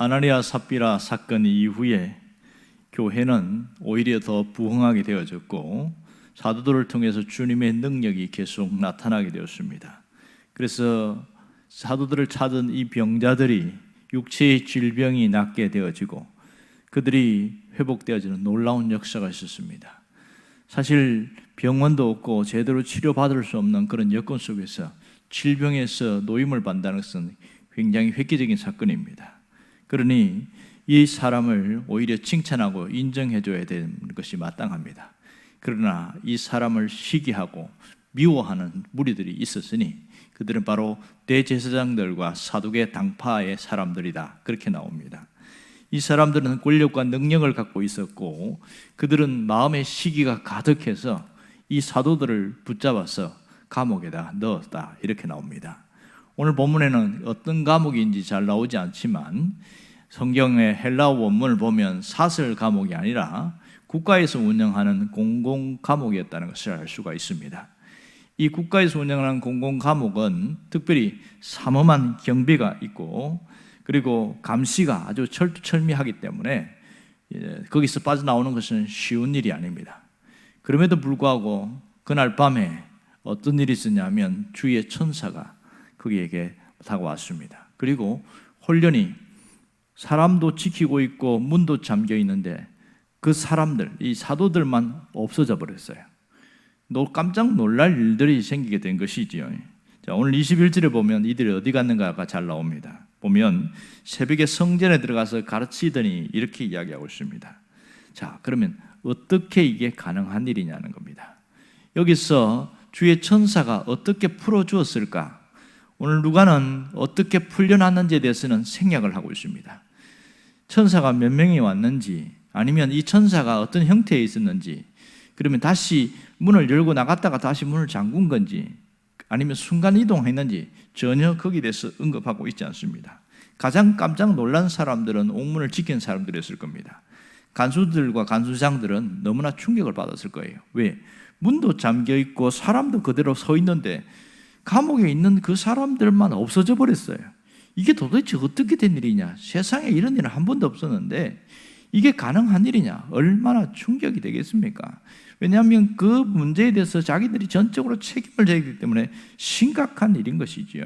아나니아 삽비라 사건 이후에 교회는 오히려 더 부흥하게 되어졌고 사도들을 통해서 주님의 능력이 계속 나타나게 되었습니다. 그래서 사도들을 찾은 이 병자들이 육체의 질병이 낫게 되어지고 그들이 회복되어지는 놀라운 역사가 있었습니다. 사실 병원도 없고 제대로 치료받을 수 없는 그런 여건 속에서 질병에서 노임을 받는다는 것은 굉장히 획기적인 사건입니다. 그러니 이 사람을 오히려 칭찬하고 인정해줘야 되는 것이 마땅합니다. 그러나 이 사람을 시기하고 미워하는 무리들이 있었으니 그들은 바로 대제사장들과 사두개 당파의 사람들이다, 그렇게 나옵니다. 이 사람들은 권력과 능력을 갖고 있었고 그들은 마음의 시기가 가득해서 이 사도들을 붙잡아서 감옥에다 넣었다, 이렇게 나옵니다. 오늘 본문에는 어떤 감옥인지 잘 나오지 않지만 성경의 헬라어 원문을 보면 사설 감옥이 아니라 국가에서 운영하는 공공 감옥이었다는 것을 알 수가 있습니다. 이 국가에서 운영하는 공공 감옥은 특별히 삼엄한 경비가 있고 그리고 감시가 아주 철두철미하기 때문에 거기서 빠져나오는 것은 쉬운 일이 아닙니다. 그럼에도 불구하고 그날 밤에 어떤 일이 있었냐면 주의 천사가 그에게 다가왔습니다. 그리고 홀련히 사람도 지키고 있고 문도 잠겨 있는데 그 사람들, 이 사도들만 없어져 버렸어요. 깜짝 놀랄 일들이 생기게 된 것이지요. 자, 오늘 21절에 보면 이들이 어디 갔는가가 잘 나옵니다. 보면 새벽에 성전에 들어가서 가르치더니 이렇게 이야기하고 있습니다. 자, 그러면 어떻게 이게 가능한 일이냐는 겁니다. 여기서 주의 천사가 어떻게 풀어주었을까? 오늘 누가는 어떻게 풀려났는지에 대해서는 생략을 하고 있습니다. 천사가 몇 명이 왔는지, 아니면 이 천사가 어떤 형태에 있었는지, 그러면 다시 문을 열고 나갔다가 다시 문을 잠근 건지, 아니면 순간이동했는지 전혀 거기에 대해서 언급하고 있지 않습니다. 가장 깜짝 놀란 사람들은 옥문을 지킨 사람들이었을 겁니다. 간수들과 간수장들은 너무나 충격을 받았을 거예요. 왜? 문도 잠겨있고 사람도 그대로 서 있는데 감옥에 있는 그 사람들만 없어져 버렸어요. 이게 도대체 어떻게 된 일이냐? 세상에 이런 일은 한 번도 없었는데 이게 가능한 일이냐? 얼마나 충격이 되겠습니까? 왜냐하면 그 문제에 대해서 자기들이 전적으로 책임을 져야 하기 때문에 심각한 일인 것이지요.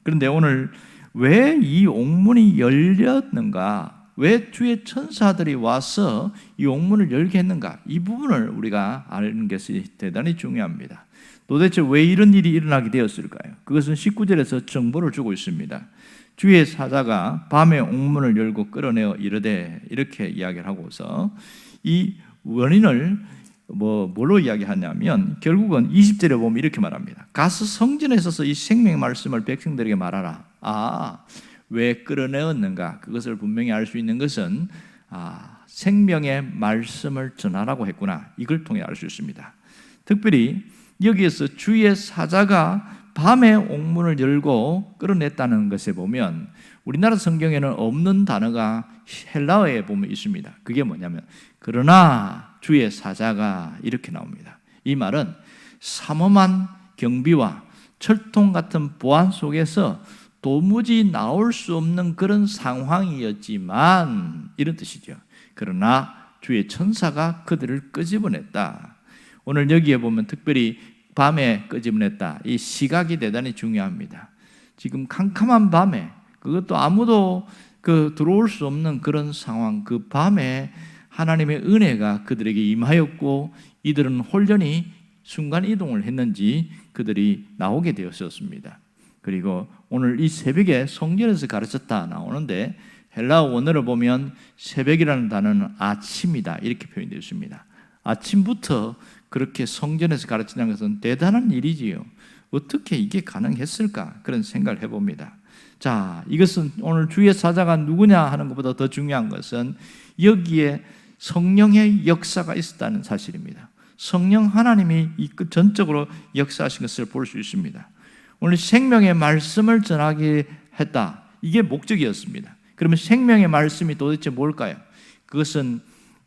그런데 오늘 왜 이 옥문이 열렸는가? 왜 주의 천사들이 와서 이 옥문을 열게 했는가? 이 부분을 우리가 아는 것이 대단히 중요합니다. 도대체 왜 이런 일이 일어나게 되었을까요? 그것은 19절에서 정보를 주고 있습니다. 주의 사자가 밤에 옥문을 열고 끌어내어 이르되, 이렇게 이야기를 하고서 이 원인을 뭘로 이야기하냐면 결국은 20절에 보면 이렇게 말합니다. 가서 성전에 서서 이 생명의 말씀을 백성들에게 말하라. 왜 끌어내었는가? 그것을 분명히 알 수 있는 것은 생명의 말씀을 전하라고 했구나, 이걸 통해 알 수 있습니다. 특별히 여기에서 주의 사자가 밤에 옥문을 열고 끌어냈다는 것에 보면 우리나라 성경에는 없는 단어가 헬라어에 보면 있습니다. 그게 뭐냐면 그러나 주의 사자가, 이렇게 나옵니다. 이 말은 삼엄한 경비와 철통 같은 보안 속에서 도무지 나올 수 없는 그런 상황이었지만, 이런 뜻이죠. 그러나 주의 천사가 그들을 끄집어냈다. 오늘 여기에 보면 특별히 밤에 끄집어냈다, 이 시각이 대단히 중요합니다. 지금 캄캄한 밤에, 그것도 아무도 들어올 수 없는 그런 상황, 그 밤에 하나님의 은혜가 그들에게 임하였고 이들은 홀연히 순간 이동을 했는지 그들이 나오게 되었었습니다. 그리고 오늘 이 새벽에 성전에서 가르쳤다 나오는데 헬라어 원어를 보면 새벽이라는 단어는 아침이다, 이렇게 표현되어 있습니다. 아침부터 그렇게 성전에서 가르치는 것은 대단한 일이지요. 어떻게 이게 가능했을까? 그런 생각을 해봅니다. 자, 이것은 오늘 주의 사자가 누구냐 하는 것보다 더 중요한 것은 여기에 성령의 역사가 있었다는 사실입니다. 성령 하나님이 전적으로 역사하신 것을 볼 수 있습니다. 오늘 생명의 말씀을 전하게 했다, 이게 목적이었습니다. 그러면 생명의 말씀이 도대체 뭘까요? 그것은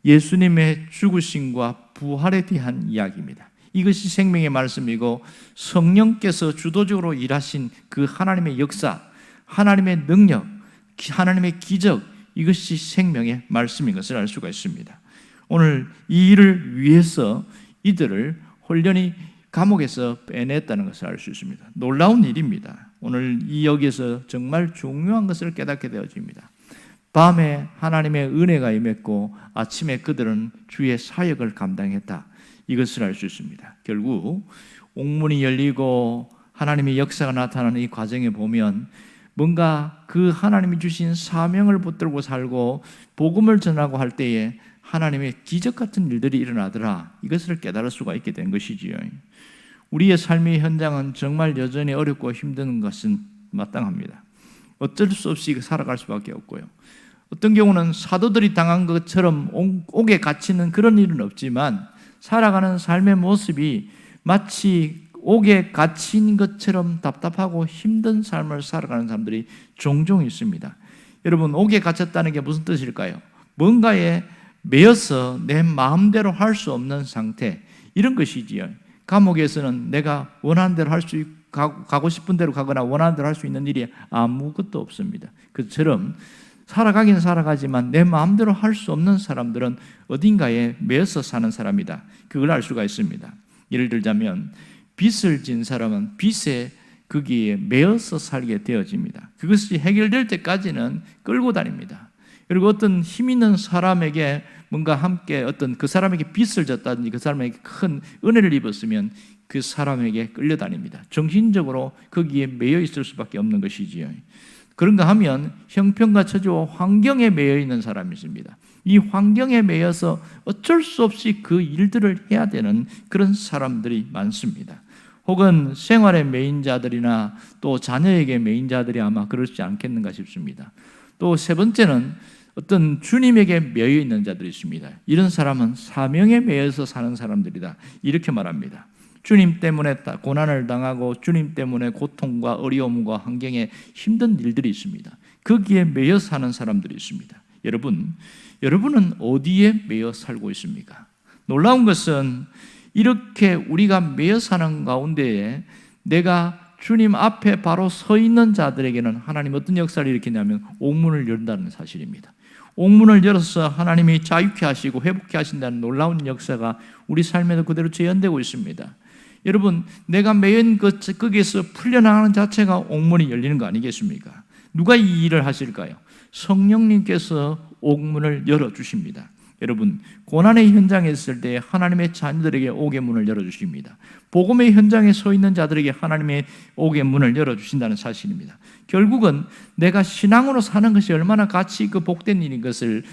예수님의 죽으심과 부활에 대한 이야기입니다. 이것이 생명의 말씀이고 성령께서 주도적으로 일하신 그 하나님의 역사, 하나님의 능력, 하나님의 기적, 이것이 생명의 말씀인 것을 알 수가 있습니다. 오늘 이 일을 위해서 이들을 홀련히 감옥에서 빼냈다는 것을 알 수 있습니다. 놀라운 일입니다. 오늘 이 여기에서 정말 중요한 것을 깨닫게 되어집니다. 밤에 하나님의 은혜가 임했고 아침에 그들은 주의 사역을 감당했다. 이것을 알 수 있습니다. 결국 옥문이 열리고 하나님의 역사가 나타나는 이 과정에 보면 뭔가 그 하나님이 주신 사명을 붙들고 살고 복음을 전하고 할 때에 하나님의 기적 같은 일들이 일어나더라. 이것을 깨달을 수가 있게 된 것이지요. 우리의 삶의 현장은 정말 여전히 어렵고 힘든 것은 마땅합니다. 어쩔 수 없이 살아갈 수밖에 없고요. 어떤 경우는 사도들이 당한 것처럼 옥에 갇히는 그런 일은 없지만 살아가는 삶의 모습이 마치 옥에 갇힌 것처럼 답답하고 힘든 삶을 살아가는 사람들이 종종 있습니다. 여러분, 옥에 갇혔다는 게 무슨 뜻일까요? 뭔가에 매여서 내 마음대로 할 수 없는 상태, 이런 것이지요. 감옥에서는 내가 원하는 대로 가고 싶은 대로 가거나 원하는 대로 할 수 있는 일이 아무것도 없습니다. 그처럼 살아가긴 살아가지만 내 마음대로 할 수 없는 사람들은 어딘가에 매여서 사는 사람이다. 그걸 알 수가 있습니다. 예를 들자면 빚을 진 사람은 빚에 거기에 매여서 살게 되어집니다. 그것이 해결될 때까지는 끌고 다닙니다. 그리고 어떤 힘 있는 사람에게 뭔가 함께 어떤 그 사람에게 빚을 졌다든지 그 사람에게 큰 은혜를 입었으면 그 사람에게 끌려다닙니다. 정신적으로 거기에 매여 있을 수밖에 없는 것이지요. 그런가 하면 형편과 처지와 환경에 매여 있는 사람이 있습니다. 이 환경에 매여서 어쩔 수 없이 그 일들을 해야 되는 그런 사람들이 많습니다. 혹은 생활에 매인 자들이나 또 자녀에게 매인 자들이 아마 그렇지 않겠는가 싶습니다. 또 세 번째는 어떤 주님에게 매여 있는 자들이 있습니다. 이런 사람은 사명에 매여서 사는 사람들이다. 이렇게 말합니다. 주님 때문에 고난을 당하고 주님 때문에 고통과 어려움과 환경에 힘든 일들이 있습니다. 거기에 매여 사는 사람들이 있습니다. 여러분은 어디에 매여 살고 있습니까? 놀라운 것은 이렇게 우리가 매여 사는 가운데에 내가 주님 앞에 바로 서 있는 자들에게는 하나님 어떤 역사를 일으키냐면 옥문을 열다는 사실입니다. 옥문을 열어서 하나님이 자유케 하시고 회복케 하신다는 놀라운 역사가 우리 삶에도 그대로 재현되고 있습니다. 여러분, 내가 매인 거기에서 풀려나가는 자체가 옥문이 열리는 거 아니겠습니까? 누가 이 일을 하실까요? 성령님께서 옥문을 열어주십니다. 여러분, 고난의 현장에 있을 때 하나님의 자녀들에게 옥의 문을 열어주십니다. 복음의 현장에 서 있는 자들에게 하나님의 옥의 문을 열어주신다는 사실입니다. 결국은 내가 신앙으로 사는 것이 얼마나 가치 있고 복된 일인 것을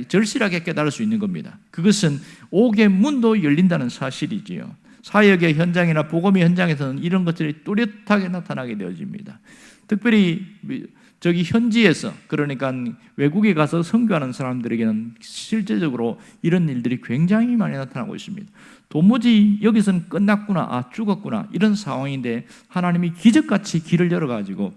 절실하게 깨달을 수 있는 겁니다. 그것은 옥의 문도 열린다는 사실이지요. 사역의 현장이나 복음의 현장에서는 이런 것들이 뚜렷하게 나타나게 되어집니다. 특별히 저기 현지에서, 그러니까 외국에 가서 선교하는 사람들에게는 실제적으로 이런 일들이 굉장히 많이 나타나고 있습니다. 도무지 여기서는 끝났구나, 죽었구나, 이런 상황인데 하나님이 기적같이 길을 열어가지고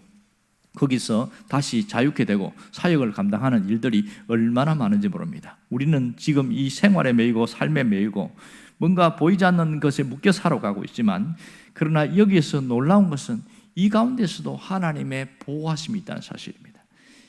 거기서 다시 자유케 되고 사역을 감당하는 일들이 얼마나 많은지 모릅니다. 우리는 지금 이 생활에 매이고 삶에 매이고 뭔가 보이지 않는 것에 묶여 살아가고 있지만, 그러나 여기에서 놀라운 것은 이 가운데서도 하나님의 보호하심이 있다는 사실입니다.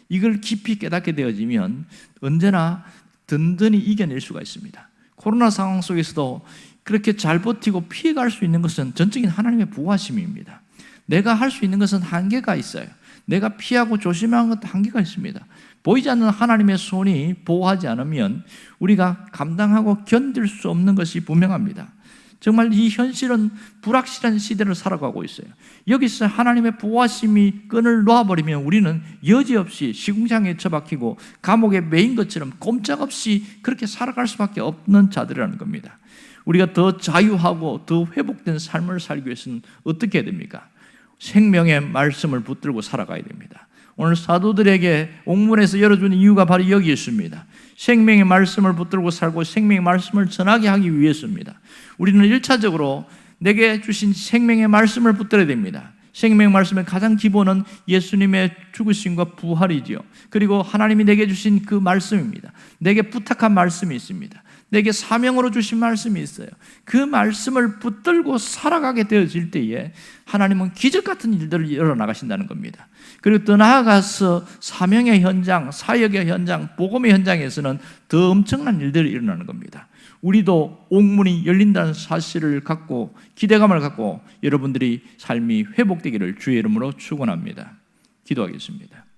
이걸 깊이 깨닫게 되어지면 언제나 든든히 이겨낼 수가 있습니다. 코로나 상황 속에서도 그렇게 잘 버티고 피해갈 수 있는 것은 전적인 하나님의 보호하심입니다. 내가 할 수 있는 것은 한계가 있어요. 내가 피하고 조심하는 것도 한계가 있습니다. 보이지 않는 하나님의 손이 보호하지 않으면 우리가 감당하고 견딜 수 없는 것이 분명합니다. 정말 이 현실은 불확실한 시대를 살아가고 있어요. 여기서 하나님의 보호하심이 끈을 놓아버리면 우리는 여지없이 시궁창에 처박히고 감옥에 매인 것처럼 꼼짝없이 그렇게 살아갈 수밖에 없는 자들이라는 겁니다. 우리가 더 자유하고 더 회복된 삶을 살기 위해서는 어떻게 해야 됩니까? 생명의 말씀을 붙들고 살아가야 됩니다. 오늘 사도들에게 옥문에서 열어주는 이유가 바로 여기 있습니다. 생명의 말씀을 붙들고 살고 생명의 말씀을 전하게 하기 위해서입니다. 우리는 1차적으로 내게 주신 생명의 말씀을 붙들어야 됩니다. 생명 말씀의 가장 기본은 예수님의 죽으심과 부활이지요. 그리고 하나님이 내게 주신 그 말씀입니다. 내게 부탁한 말씀이 있습니다. 내게 사명으로 주신 말씀이 있어요. 그 말씀을 붙들고 살아가게 되어질 때에 하나님은 기적 같은 일들을 열어나가신다는 겁니다. 그리고 더 나아가서 사명의 현장, 사역의 현장, 복음의 현장에서는 더 엄청난 일들이 일어나는 겁니다. 우리도 옥문이 열린다는 사실을 갖고 기대감을 갖고 여러분들이 삶이 회복되기를 주의 이름으로 축원합니다. 기도하겠습니다.